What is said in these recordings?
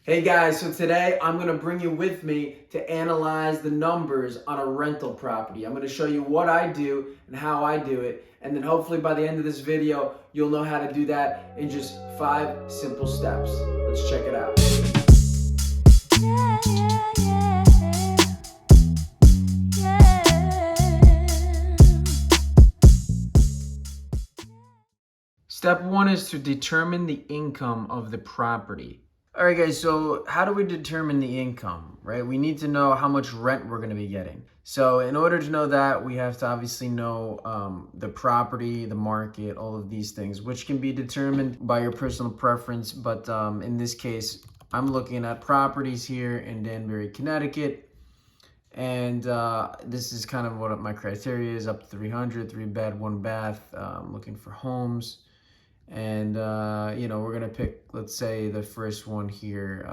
Hey guys, so today I'm going to bring you with me to analyze the numbers on a rental property. I'm going to show you what I do and how I do it, and then hopefully by the end of this video, you'll know how to do that in just 5 simple steps. Let's check it out. Step 1 is to determine the income of the property. All right, guys, so how do we determine the income, right? We need to know how much rent we're going to be getting. So in order to know that, we have to obviously know the property, the market, all of these things, which can be determined by your personal preference. But in this case, I'm looking at properties here in Danbury, Connecticut. And this is kind of what my criteria is, up to 300, 3-bed, 1-bath, looking for homes. And, we're going to pick, let's say, the first one here,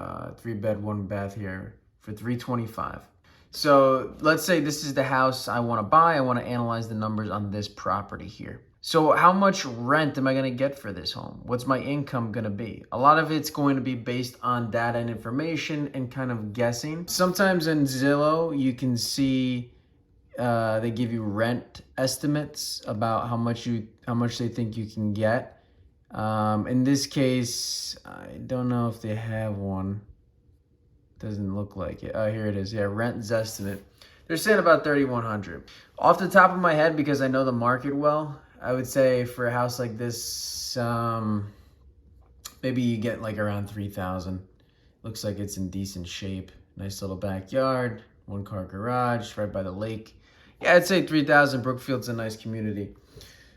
3-bed, 1-bath here for $325. So let's say this is the house I want to buy. I want to analyze the numbers on this property here. So how much rent am I going to get for this home? What's my income going to be? A lot of it's going to be based on data and information and kind of guessing. Sometimes in Zillow, you can see they give you rent estimates about how much they think you can get. In this case, I don't know if they have one. Doesn't look like it. Oh, here it is. Yeah, rent Zestimate. They're saying about $3,100. Off the top of my head, because I know the market well, I would say for a house like this, maybe you get like around $3,000. Looks like it's in decent shape. Nice little backyard, 1-car garage, right by the lake. Yeah, I'd say $3,000. Brookfield's a nice community.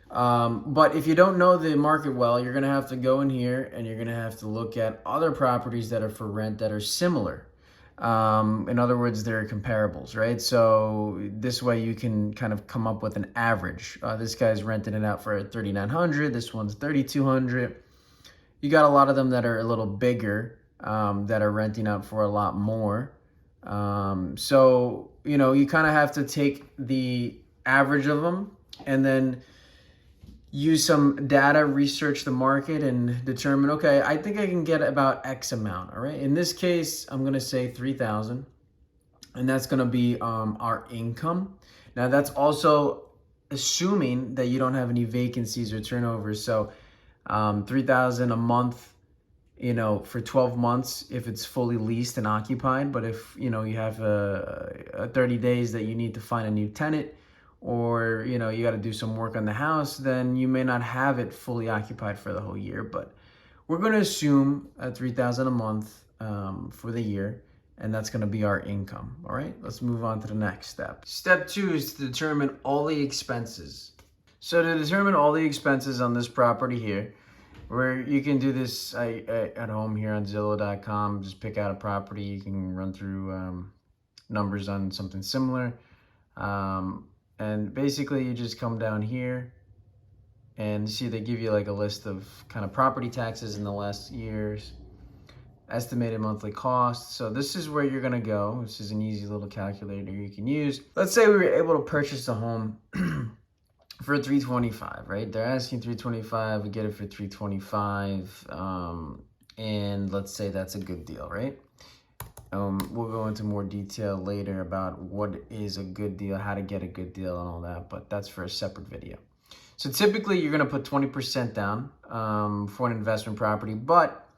But if you don't know the market well, you're going to have to go in here and you're going to have to look at other properties that are for rent that are similar. In other words, they're comparables, right? So this way you can kind of come up with an average. This guy's renting it out for $3,900. This one's $3,200. You got a lot of them that are a little bigger, that are renting out for a lot more. So, you kind of have to take the average of them and then use some data, research the market, and determine, okay, I think I can get about X amount, all right? In this case, I'm going to say 3,000, and that's going to be our income. Now, that's also assuming that you don't have any vacancies or turnovers. So 3,000 a month, for 12 months if it's fully leased and occupied. But if, you have 30 days that you need to find a new tenant, or you got to do some work on the house, then you may not have it fully occupied for the whole year. But we're going to assume at $3,000 a month for the year, and that's going to be our income. All right, let's move on to the next step. Step 2 is to determine all the expenses. So to determine all the expenses on this property here, where you can do this at home here on Zillow.com, just pick out a property. You can run through numbers on something similar. And basically you just come down here and see they give you like a list of kind of property taxes in the last years, estimated monthly costs. So this is where you're gonna go. This is an easy little calculator you can use. Let's say we were able to purchase the home for $325, right? They're asking $325, we get it for $325, and let's say that's a good deal, right? We'll go into more detail later about what is a good deal, how to get a good deal and all that, but that's for a separate video. So typically you're going to put 20% down for an investment property, but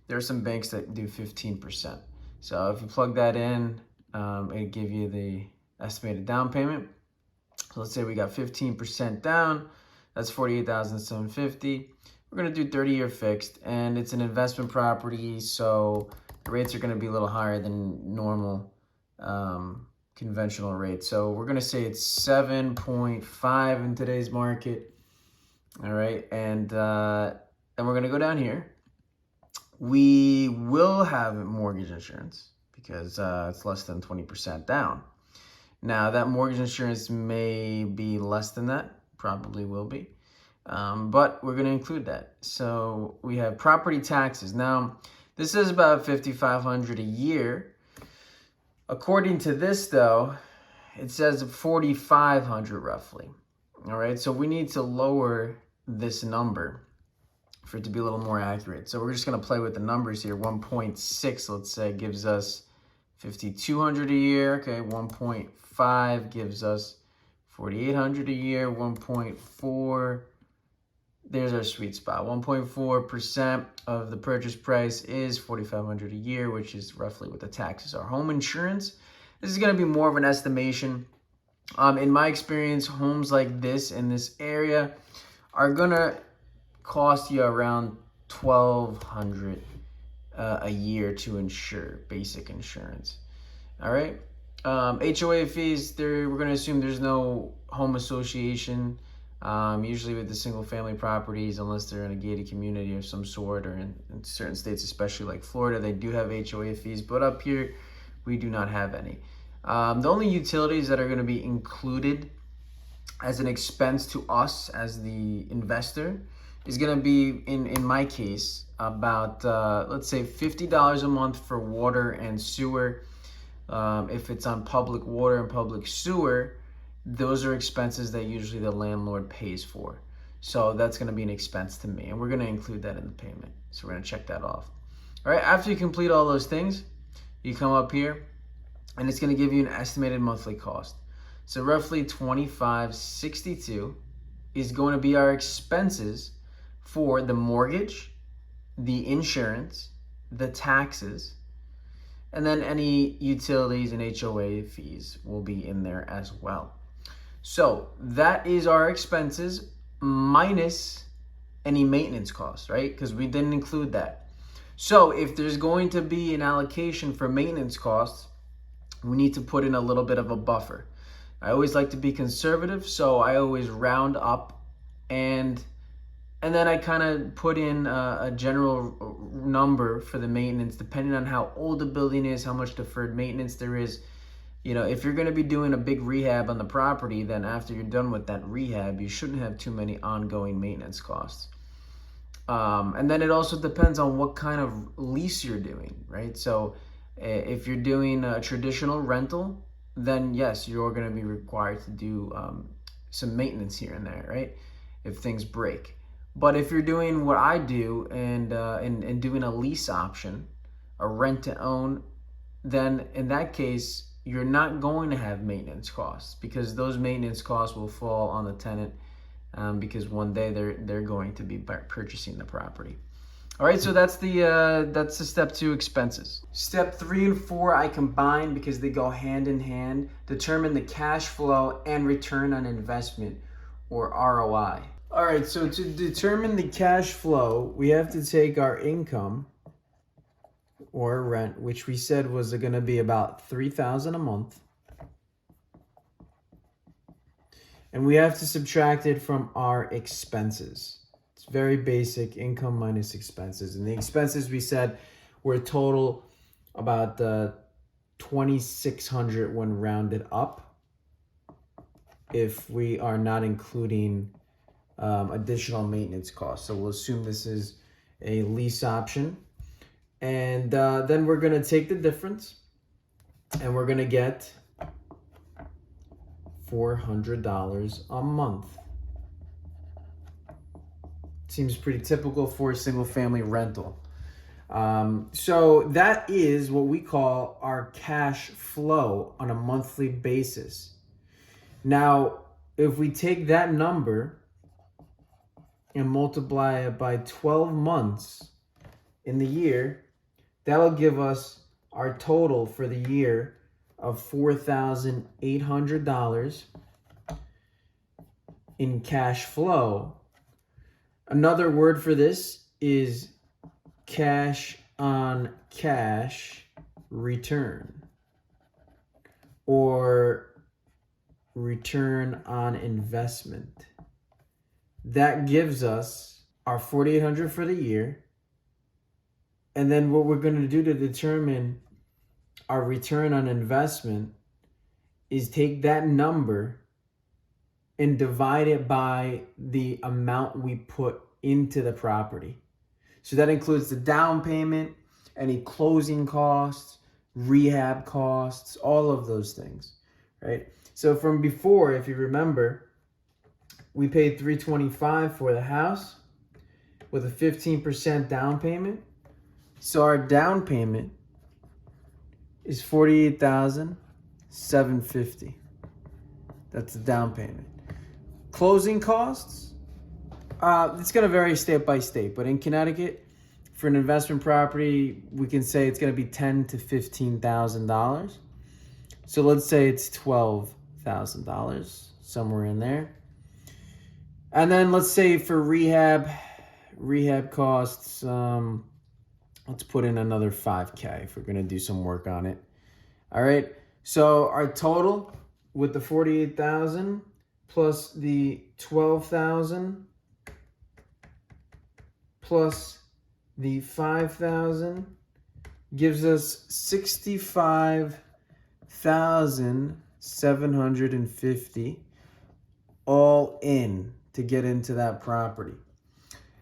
there are some banks that do 15%. So if you plug that in, it'll give you the estimated down payment. So let's say we got 15% down, that's $48,750. We're going to do 30-year fixed, and it's an investment property, so the rates are going to be a little higher than normal conventional rates. So we're going to say it's 7.5 in today's market. All right. And then we're going to go down here. We will have mortgage insurance because it's less than 20% down. Now, that mortgage insurance may be less than that. Probably will be. But we're going to include that. So we have property taxes. Now, this is about $5,500 a year. According to this, though, it says $4,500 roughly. All right, so we need to lower this number. for it to be a little more accurate. So we're just going to play with the numbers here. 1.6, let's say, gives us $5,200 a year. Okay, 1.5 gives us $4,800 a year. 1.4, there's our sweet spot. 1.4% of the purchase price is $4,500 a year, which is roughly what the taxes are. Home insurance, this is going to be more of an estimation. In my experience, homes like this in this area are going to cost you around $1,200 a year to insure, basic insurance. All right. HOA fees, we're going to assume there's no home association, usually with the single family properties, unless they're in a gated community of some sort, or in certain states, especially like Florida, they do have HOA fees, but up here, we do not have any. The only utilities that are going to be included as an expense to us as the investor is going to be, in my case, about, let's say, $50 a month for water and sewer. If it's on public water and public sewer, those are expenses that usually the landlord pays for. So that's going to be an expense to me, and we're going to include that in the payment. So we're going to check that off. All right, after you complete all those things, you come up here, and it's going to give you an estimated monthly cost. So roughly $2,562 is going to be our expenses for the mortgage, the insurance, the taxes, and then any utilities and HOA fees will be in there as well. So that is our expenses minus any maintenance costs, right? Because we didn't include that. So if there's going to be an allocation for maintenance costs, we need to put in a little bit of a buffer. I always like to be conservative, so I always round up, and then I kind of put in a general number for the maintenance, depending on how old the building is, how much deferred maintenance there is. You know, if you're going to be doing a big rehab on the property, then after you're done with that rehab, you shouldn't have too many ongoing maintenance costs. And then it also depends on what kind of lease you're doing, right? So if you're doing a traditional rental, then yes, you're going to be required to do some maintenance here and there, right? If things break. But if you're doing what I do and doing a lease option, a rent to own, then in that case, you're not going to have maintenance costs, because those maintenance costs will fall on the tenant, because one day they're going to be purchasing the property. All right, so that's the step 2 expenses. Step 3 and 4 I combine because they go hand in hand. Determine the cash flow and return on investment, or ROI. All right, so to determine the cash flow, we have to take our income or rent, which we said was going to be about $3,000 a month, and we have to subtract it from our expenses. It's very basic, income minus expenses. And the expenses we said were total about $2,600 when rounded up, if we are not including additional maintenance costs. So we'll assume this is a lease option. And then we're going to take the difference, and we're going to get $400 a month. Seems pretty typical for a single family rental. So that is what we call our cash flow on a monthly basis. Now, if we take that number and multiply it by 12 months in the year, that'll give us our total for the year of $4,800 in cash flow. Another word for this is cash on cash return, or return on investment. That gives us our $4,800 for the year. And then what we're going to do to determine our return on investment is take that number and divide it by the amount we put into the property. So that includes the down payment, any closing costs, rehab costs, all of those things, right? So from before, if you remember, we paid $325 for the house. with a 15% down payment. So our down payment is $48,750. That's the down payment. Closing costs, it's going to vary state by state, but in Connecticut, for an investment property, we can say it's going to be $10,000 to $15,000. So let's say it's $12,000, somewhere in there. And then let's say for rehab costs, let's put in another $5,000 if we're going to do some work on it. All right. So our total with the $48,000 plus the $12,000 plus the $5,000 gives us $65,750 all in to get into that property.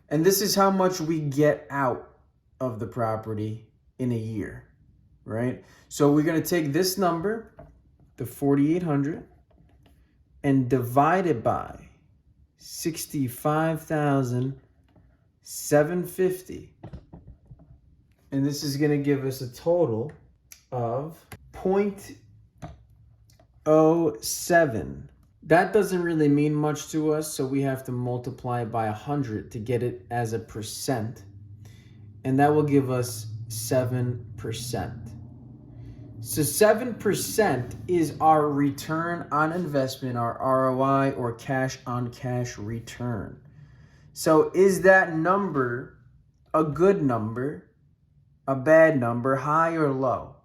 And this is how much we get out of the property in a year, right? So we're going to take this number, the 4,800, and divide it by 65,750. And this is going to give us a total of 0.07. That doesn't really mean much to us, so we have to multiply it by 100 to get it as a percent. And that will give us 7%. So 7% is our return on investment, our ROI, or cash on cash return. So is that number a good number, a bad number, high or low?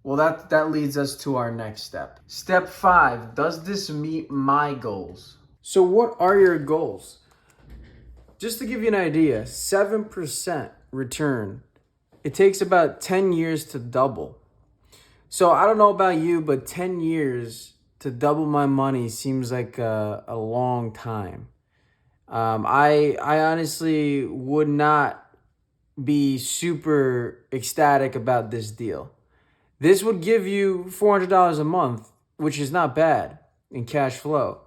Well, that leads us to our next step. Step 5, does this meet my goals? So what are your goals? Just to give you an idea, 7% return, it takes about 10 years to double. So I don't know about you, but 10 years to double my money seems like a long time. I honestly would not be super ecstatic about this deal. This would give you $400 a month, which is not bad in cash flow.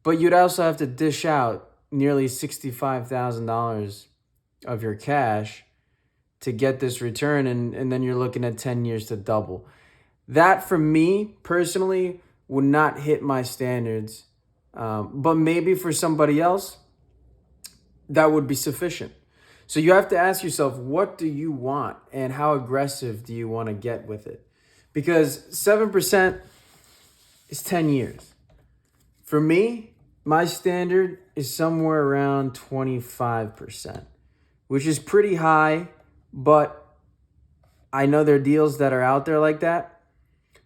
But you'd also have to dish out nearly $65,000 of your cash to get this return, and then you're looking at 10 years to double. That, for me, personally, would not hit my standards. But maybe for somebody else, that would be sufficient. So you have to ask yourself, what do you want and how aggressive do you want to get with it? Because 7% is 10 years. For me, my standard is somewhere around 25%, which is pretty high, but I know there are deals that are out there like that,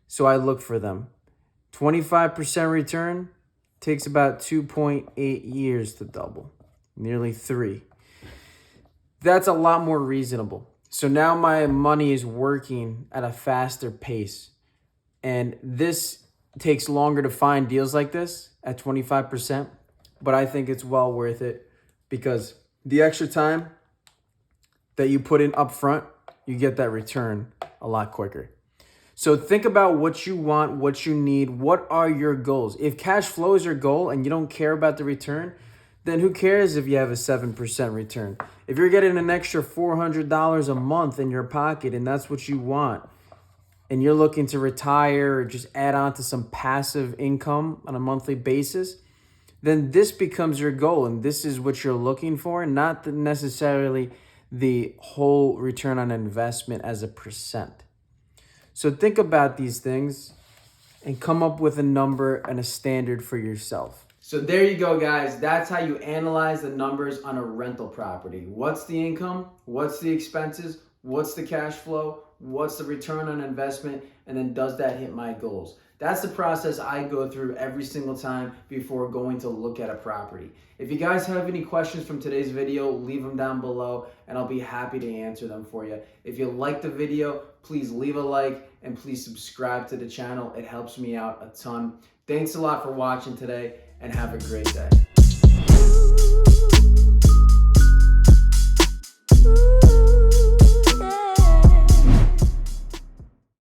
so I look for them. 25% return takes about 2.8 years to double, nearly 3. That's a lot more reasonable. So now my money is working at a faster pace. And this takes longer to find deals like this at 25%. But I think it's well worth it because the extra time that you put in up front, you get that return a lot quicker. So think about what you want, what you need, what are your goals. If cash flow is your goal and you don't care about the return, then who cares if you have a 7% return? If you're getting an extra $400 a month in your pocket and that's what you want, and you're looking to retire or just add on to some passive income on a monthly basis, then this becomes your goal and this is what you're looking for, not necessarily the whole return on investment as a percent. So think about these things and come up with a number and a standard for yourself. So there you go, guys. That's how you analyze the numbers on a rental property. What's the income? What's the expenses? What's the cash flow? What's the return on investment? And then does that hit my goals? That's the process I go through every single time before going to look at a property. If you guys have any questions from today's video, leave them down below and I'll be happy to answer them for you. If you liked the video, please leave a like and please subscribe to the channel. It helps me out a ton. Thanks a lot for watching today and have a great day.